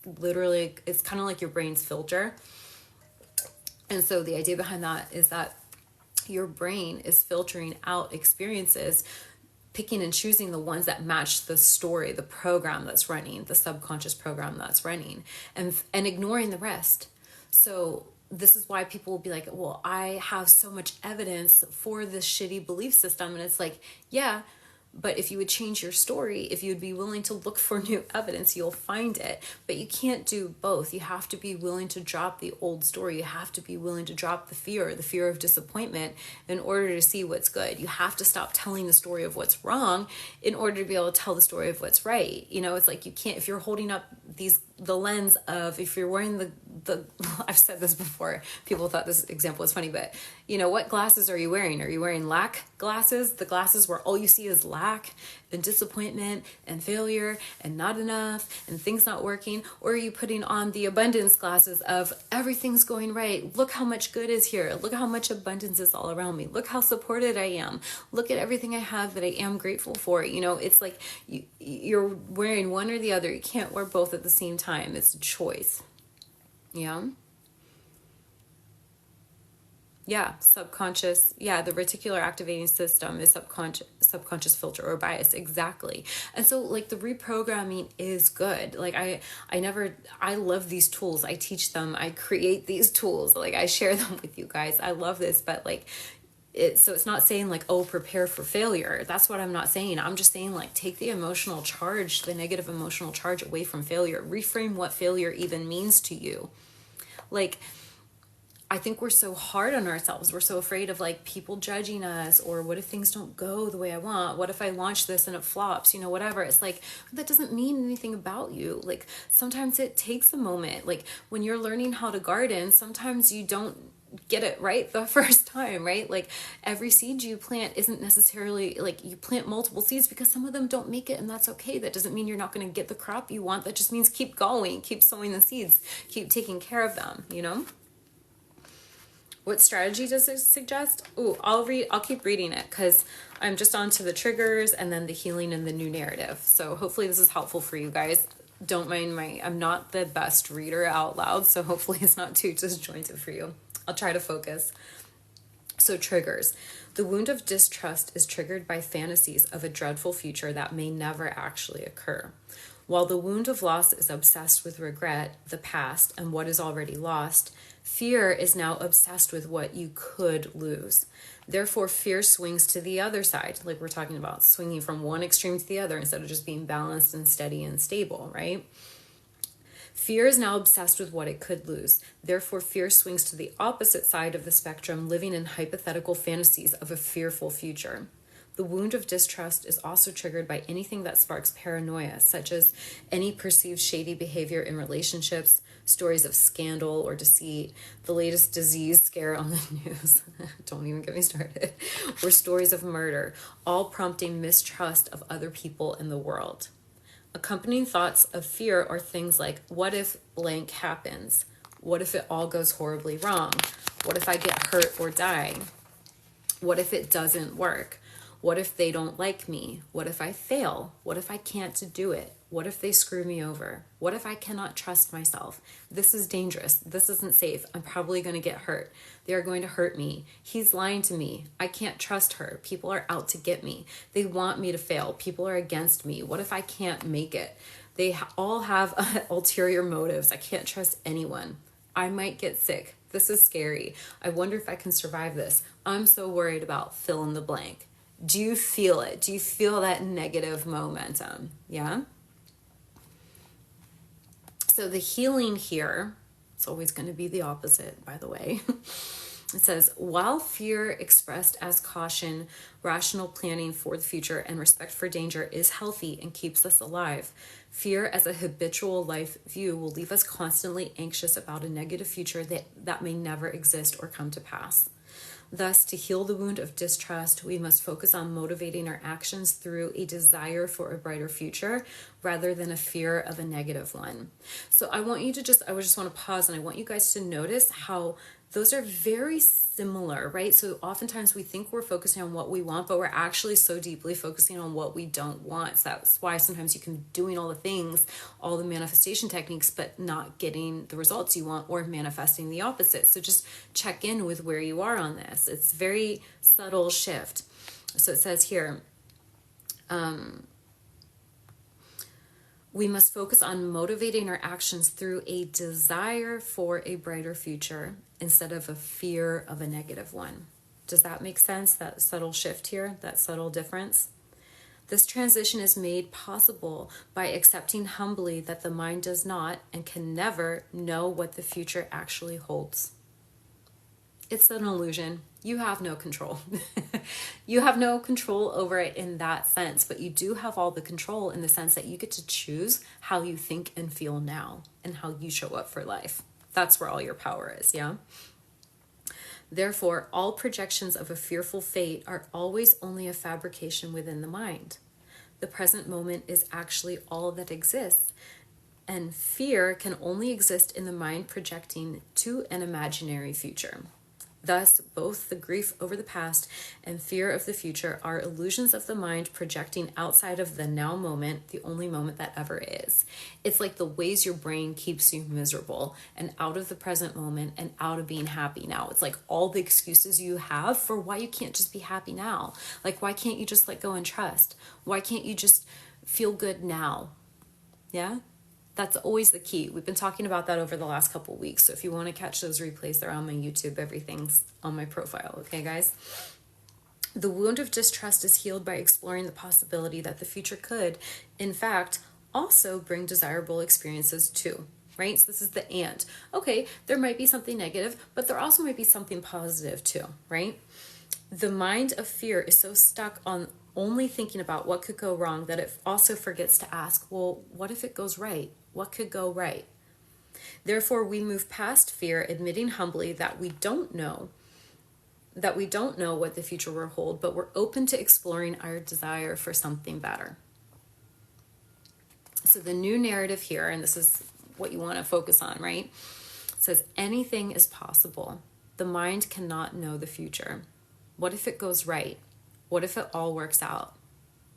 kind of like your brain's filter. And so the idea behind that is that your brain is filtering out experiences, picking and choosing the ones that match the story, the program that's running, the subconscious program that's running, and ignoring the rest. So this is why people will be like, well, I have so much evidence for this shitty belief system. And it's like, yeah, but if you would change your story, if you would be willing to look for new evidence, you'll find it. But you can't do both. You have to be willing to drop the old story. You have to be willing to drop the fear of disappointment in order to see what's good. You have to stop telling the story of what's wrong in order to be able to tell the story of what's right. It's like, you can't, if you're holding up the lens of, if you're wearing the I've said this before, people thought this example was funny, but what glasses are you wearing? Are you wearing lack glasses? The glasses where all you see is lack and disappointment and failure and not enough and things not working? Or are you putting on the abundance glasses of everything's going right? Look how much good is here. Look how much abundance is all around me. Look how supported I am. Look at everything I have that I am grateful for. It's like you're wearing one or the other. You can't wear both at the same time. It's a choice. Yeah. Yeah, subconscious. Yeah, the reticular activating system is subconscious filter or bias, exactly. And so like the reprogramming is good. Like I love these tools. I teach them. I create these tools. Like I share them with you guys. I love this, but like so it's not saying like, oh, prepare for failure. That's what I'm not saying. I'm just saying like take the emotional charge, the negative emotional charge away from failure. Reframe what failure even means to you. Like I think we're so hard on ourselves. We're so afraid of like people judging us, or what if things don't go the way I want? What if I launch this and it flops? You know, whatever. It's like, that doesn't mean anything about you. Like sometimes it takes a moment. Like when you're learning how to garden, sometimes you don't get it right the first time, right? Like every seed you plant isn't necessarily like you plant multiple seeds because some of them don't make it, and that's okay. That doesn't mean you're not going to get the crop you want. That just means keep going, keep sowing the seeds, keep taking care of them, you know? What strategy does it suggest? Ooh, I'll keep reading it because I'm just on to the triggers and then the healing and the new narrative. So hopefully this is helpful for you guys. Don't mind I'm not the best reader out loud, so hopefully it's not too disjointed for you. I'll try to focus. So triggers. The wound of distrust is triggered by fantasies of a dreadful future that may never actually occur. While the wound of loss is obsessed with regret, the past, and what is already lost, fear is now obsessed with what you could lose. Therefore, fear swings to the other side, like we're talking about, swinging from one extreme to the other instead of just being balanced and steady and stable, right? Fear is now obsessed with what it could lose. Therefore, fear swings to the opposite side of the spectrum, living in hypothetical fantasies of a fearful future. The wound of distrust is also triggered by anything that sparks paranoia, such as any perceived shady behavior in relationships, stories of scandal or deceit, the latest disease scare on the news, don't even get me started, or stories of murder, all prompting mistrust of other people in the world. Accompanying thoughts of fear are things like, what if blank happens? What if it all goes horribly wrong? What if I get hurt or die? What if it doesn't work? What if they don't like me? What if I fail? What if I can't do it? What if they screw me over? What if I cannot trust myself? This is dangerous. This isn't safe. I'm probably going to get hurt. They are going to hurt me. He's lying to me. I can't trust her. People are out to get me. They want me to fail. People are against me. What if I can't make it? They all have ulterior motives. I can't trust anyone. I might get sick. This is scary. I wonder if I can survive this. I'm so worried about fill in the blank. Do you feel it? Do you feel that negative momentum? Yeah? So the healing here, it's always going to be the opposite, by the way. It says, while fear expressed as caution, rational planning for the future, and respect for danger is healthy and keeps us alive, fear as a habitual life view will leave us constantly anxious about a negative future that may never exist or come to pass. Thus, to heal the wound of distrust, we must focus on motivating our actions through a desire for a brighter future rather than a fear of a negative one. So I want to pause and I want you guys to notice how those are very similar, right? So oftentimes we think we're focusing on what we want, but we're actually so deeply focusing on what we don't want. So that's why sometimes you can be doing all the things, all the manifestation techniques, but not getting the results you want or manifesting the opposite. So just check in with where you are on this. It's very subtle shift. So it says here, we must focus on motivating our actions through a desire for a brighter future instead of a fear of a negative one. Does that make sense? That subtle shift here, that subtle difference? This transition is made possible by accepting humbly that the mind does not and can never know what the future actually holds. It's an illusion. You have no control. You have no control over it in that sense, but you do have all the control in the sense that you get to choose how you think and feel now and how you show up for life. That's where all your power is, yeah? Therefore, all projections of a fearful fate are always only a fabrication within the mind. The present moment is actually all that exists, and fear can only exist in the mind projecting to an imaginary future. Thus, both the grief over the past and fear of the future are illusions of the mind projecting outside of the now moment, the only moment that ever is. It's like the ways your brain keeps you miserable and out of the present moment and out of being happy now. It's like all the excuses you have for why you can't just be happy now. Like, why can't you just let go and trust? Why can't you just feel good now? Yeah? That's always the key. We've been talking about that over the last couple of weeks. So if you want to catch those replays, they're on my YouTube. Everything's on my profile. Okay, guys? The wound of distrust is healed by exploring the possibility that the future could, in fact, also bring desirable experiences too. Right? So this is the and. Okay, there might be something negative, but there also might be something positive too. Right? The mind of fear is so stuck on only thinking about what could go wrong that it also forgets to ask, well, what if it goes right? What could go right? Therefore, we move past fear, admitting humbly that we don't know what the future will hold, but we're open to exploring our desire for something better. So the new narrative here, and this is what you want to focus on, right? It says anything is possible. The mind cannot know the future. What if it goes right? What if it all works out?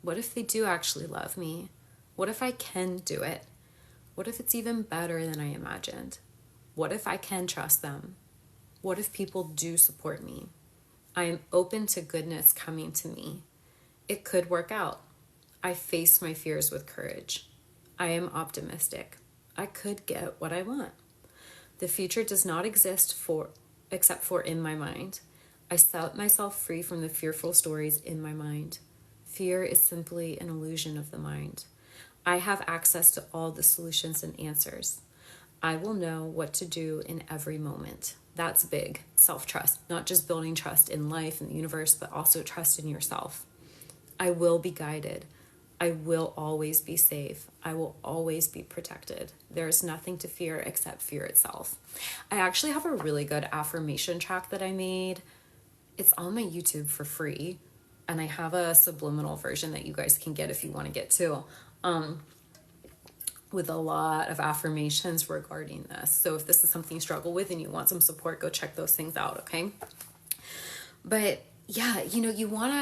What if they do actually love me? What if I can do it? What if it's even better than I imagined? What if I can trust them? What if people do support me? I am open to goodness coming to me. It could work out. I face my fears with courage. I am optimistic. I could get what I want. The future does not exist except for in my mind. I set myself free from the fearful stories in my mind. Fear is simply an illusion of the mind. I have access to all the solutions and answers. I will know what to do in every moment. That's big. Self-trust. Not just building trust in life and the universe, but also trust in yourself. I will be guided. I will always be safe. I will always be protected. There is nothing to fear except fear itself. I actually have a really good affirmation track that I made. It's on my YouTube for free. And I have a subliminal version that you guys can get if you want to get too. With a lot of affirmations regarding this. So if this is something you struggle with and you want some support, go check those things out, okay? But yeah, you want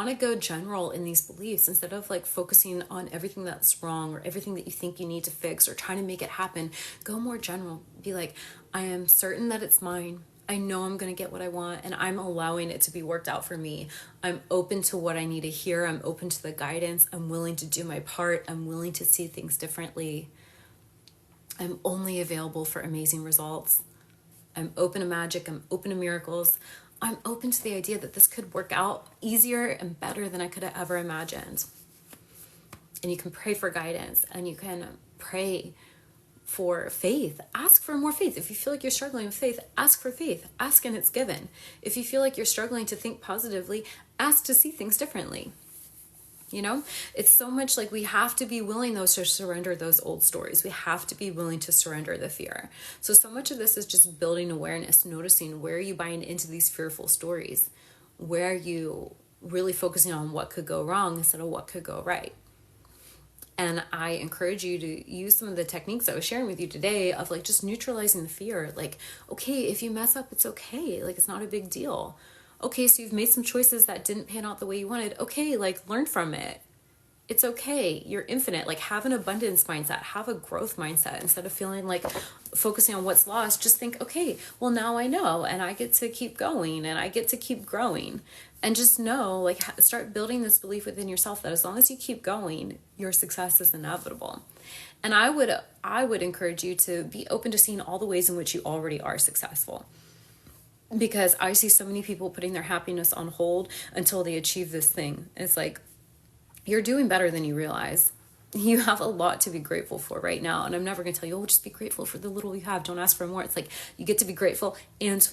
to go general in these beliefs instead of like focusing on everything that's wrong or everything that you think you need to fix or trying to make it happen. Go more general. Be like, I am certain that it's mine. I know I'm going to get what I want and I'm allowing it to be worked out for me. I'm open to what I need to hear. I'm open to the guidance. I'm willing to do my part. I'm willing to see things differently. I'm only available for amazing results. I'm open to magic. I'm open to miracles. I'm open to the idea that this could work out easier and better than I could have ever imagined. And you can pray for guidance and you can pray for faith. Ask for more faith. If you feel like you're struggling with faith, ask for faith. Ask and it's given. If you feel like you're struggling to think positively, ask to see things differently. It's so much like we have to be willing to surrender those old stories. We have to be willing to surrender the fear. So much of this is just building awareness, noticing where are you buying into these fearful stories? Where are you really focusing on what could go wrong instead of what could go right? And I encourage you to use some of the techniques I was sharing with you today of like just neutralizing the fear. Like, okay, if you mess up, it's okay. Like, it's not a big deal. Okay, so you've made some choices that didn't pan out the way you wanted. Okay, like learn from it. It's okay. You're infinite. Like have an abundance mindset, have a growth mindset instead of feeling like focusing on what's lost. Just think, okay, well now I know and I get to keep going and I get to keep growing. And just know, like start building this belief within yourself that as long as you keep going, your success is inevitable. And I would encourage you to be open to seeing all the ways in which you already are successful. Because I see so many people putting their happiness on hold until they achieve this thing. It's like, you're doing better than you realize. You have a lot to be grateful for right now. And I'm never going to tell you, just be grateful for the little you have. Don't ask for more. It's like, you get to be grateful and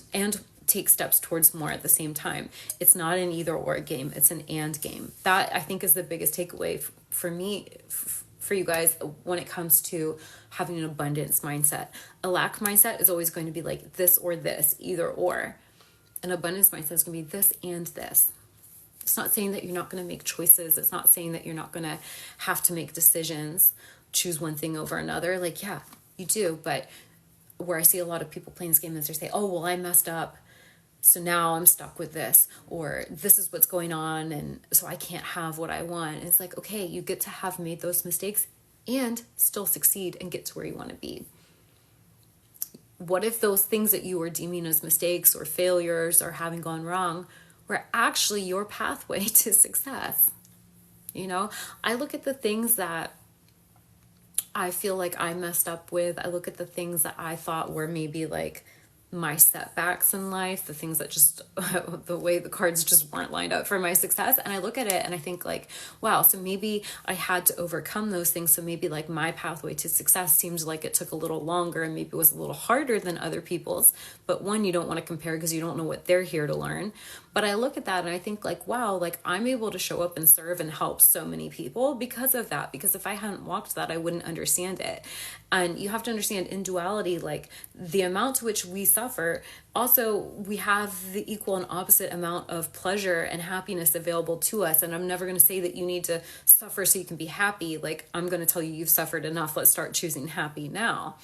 take steps towards more at the same time. It's not an either or game. It's an and game. That I think is the biggest takeaway for me, for you guys, when it comes to having an abundance mindset. A lack mindset is always going to be like this or this, either or. An abundance mindset is going to be this and this. It's not saying that you're not going to make choices. It's not saying that you're not going to have to make decisions, choose one thing over another. Like, yeah, you do. But where I see a lot of people playing this game is they say, oh, well, I messed up, so now I'm stuck with this, or this is what's going on, and so I can't have what I want. And it's like, okay, you get to have made those mistakes and still succeed and get to where you want to be. What if those things that you were deeming as mistakes or failures or having gone wrong were actually your pathway to success? You know, I look at the things that I feel like I messed up with. I look at the things that I thought were maybe like my setbacks in life, the things that just, the way the cards just weren't lined up for my success. And I look at it and I think like, wow, so maybe I had to overcome those things. So maybe like my pathway to success seems like it took a little longer and maybe it was a little harder than other people's. But one, you don't want to compare because you don't know what they're here to learn. But I look at that and I think like, wow, like I'm able to show up and serve and help so many people because of that. Because if I hadn't walked that, I wouldn't understand it. And you have to understand in duality, like the amount to which we suffer, also we have the equal and opposite amount of pleasure and happiness available to us. And I'm never going to say that you need to suffer so you can be happy. Like I'm going to tell you, you've suffered enough. Let's start choosing happy now.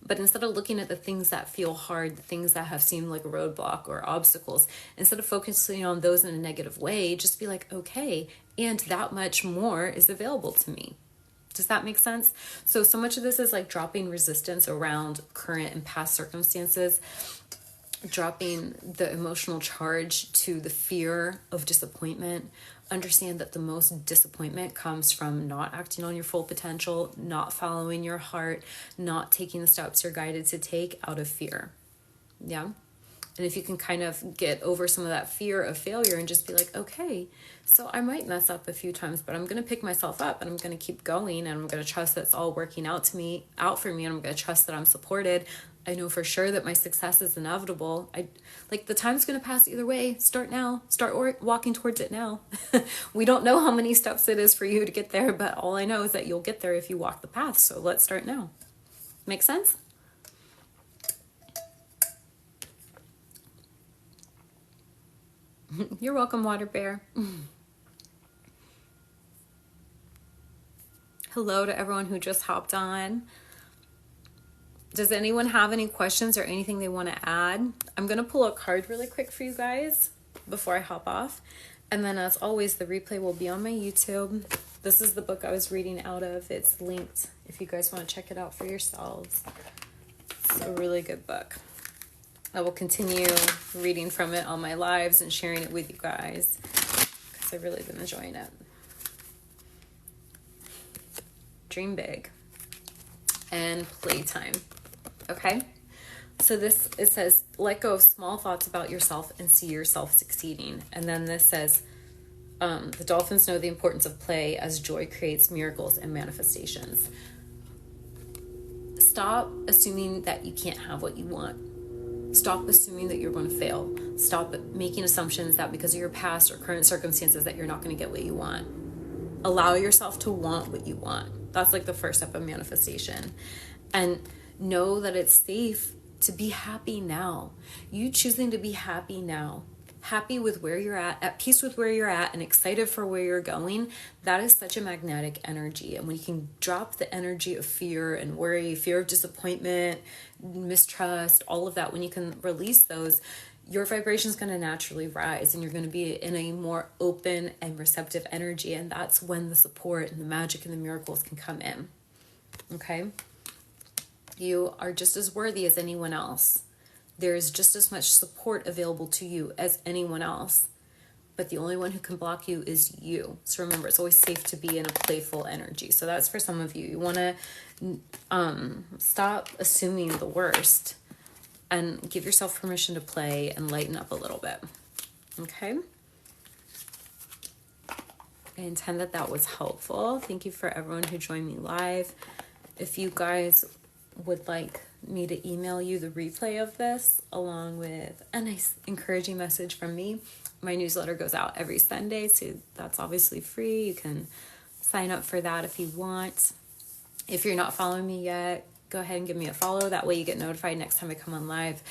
But instead of looking at the things that feel hard, the things that have seemed like a roadblock or obstacles, instead of focusing on those in a negative way, just be like, okay, and that much more is available to me. Does that make sense? So much of this is like dropping resistance around current and past circumstances, dropping the emotional charge to the fear of disappointment. Understand that the most disappointment comes from not acting on your full potential, not following your heart, not taking the steps you're guided to take out of fear. Yeah. And if you can kind of get over some of that fear of failure and just be like, okay, so I might mess up a few times, but I'm going to pick myself up and I'm going to keep going and I'm going to trust that it's all working out for me, and I'm going to trust that I'm supported. I know for sure that my success is inevitable. Like the time's going to pass either way. Start now. Start walking towards it now. We don't know how many steps it is for you to get there, but all I know is that you'll get there if you walk the path. So let's start now. Make sense? You're welcome, Water Bear. Hello to everyone who just hopped on. Does anyone have any questions or anything they want to add? I'm going to pull a card really quick for you guys before I hop off. And then as always, the replay will be on my YouTube. This is the book I was reading out of. It's linked if you guys want to check it out for yourselves. It's a really good book. I will continue reading from it on my lives and sharing it with you guys because I've really been enjoying it. Dream big and playtime. Okay? So it says, let go of small thoughts about yourself and see yourself succeeding. And then this says, the dolphins know the importance of play as joy creates miracles and manifestations. Stop assuming that you can't have what you want. Stop assuming that you're going to fail. Stop making assumptions that because of your past or current circumstances that you're not going to get what you want. Allow yourself to want what you want. That's like the first step of manifestation. And know that it's safe to be happy now. You choosing to be happy now, happy with where you're at peace with where you're at, and excited for where you're going, that is such a magnetic energy. And when you can drop the energy of fear and worry, fear of disappointment, mistrust, all of that, when you can release those, your vibration is going to naturally rise and you're going to be in a more open and receptive energy. And that's when the support and the magic and the miracles can come in. Okay? You are just as worthy as anyone else. There is just as much support available to you as anyone else. But the only one who can block you is you. So remember, it's always safe to be in a playful energy. So that's for some of you. You want to stop assuming the worst and give yourself permission to play and lighten up a little bit. Okay? I intend that was helpful. Thank you for everyone who joined me live. If you guys would like me to email you the replay of this along with a nice encouraging message from me, my newsletter goes out every Sunday, so that's obviously free. You can sign up for that if you want. If you're not following me yet, go ahead and give me a follow. That way you get notified next time I come on live.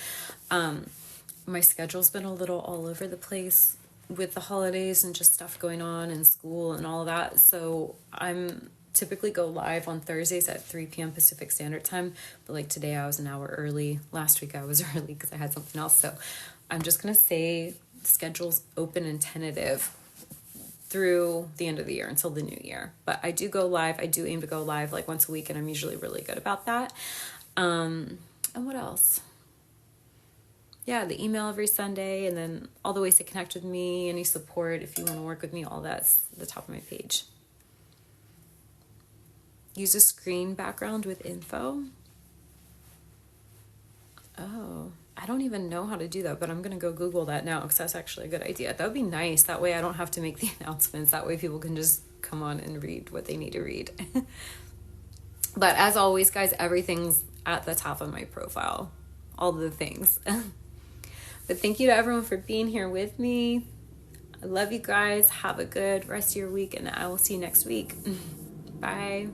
My schedule's been a little all over the place with the holidays and just stuff going on in school and all that. So I'm typically go live on Thursdays at 3 p.m. Pacific Standard Time, but like today I was an hour early. Last week I was early because I had something else. So I'm just going to say the schedule's open and tentative through the end of the year until the new year. But I do go live. I do aim to go live like once a week, and I'm usually really good about that. And what else? Yeah, the email every Sunday, and then all the ways to connect with me, any support if you want to work with me, all that's at the top of my page. Use a screen background with info. Oh, I don't even know how to do that, but I'm going to go Google that now because that's actually a good idea. That would be nice. That way I don't have to make the announcements. That way people can just come on and read what they need to read. But as always, guys, everything's at the top of my profile. All the things. But thank you to everyone for being here with me. I love you guys. Have a good rest of your week, and I will see you next week. Bye.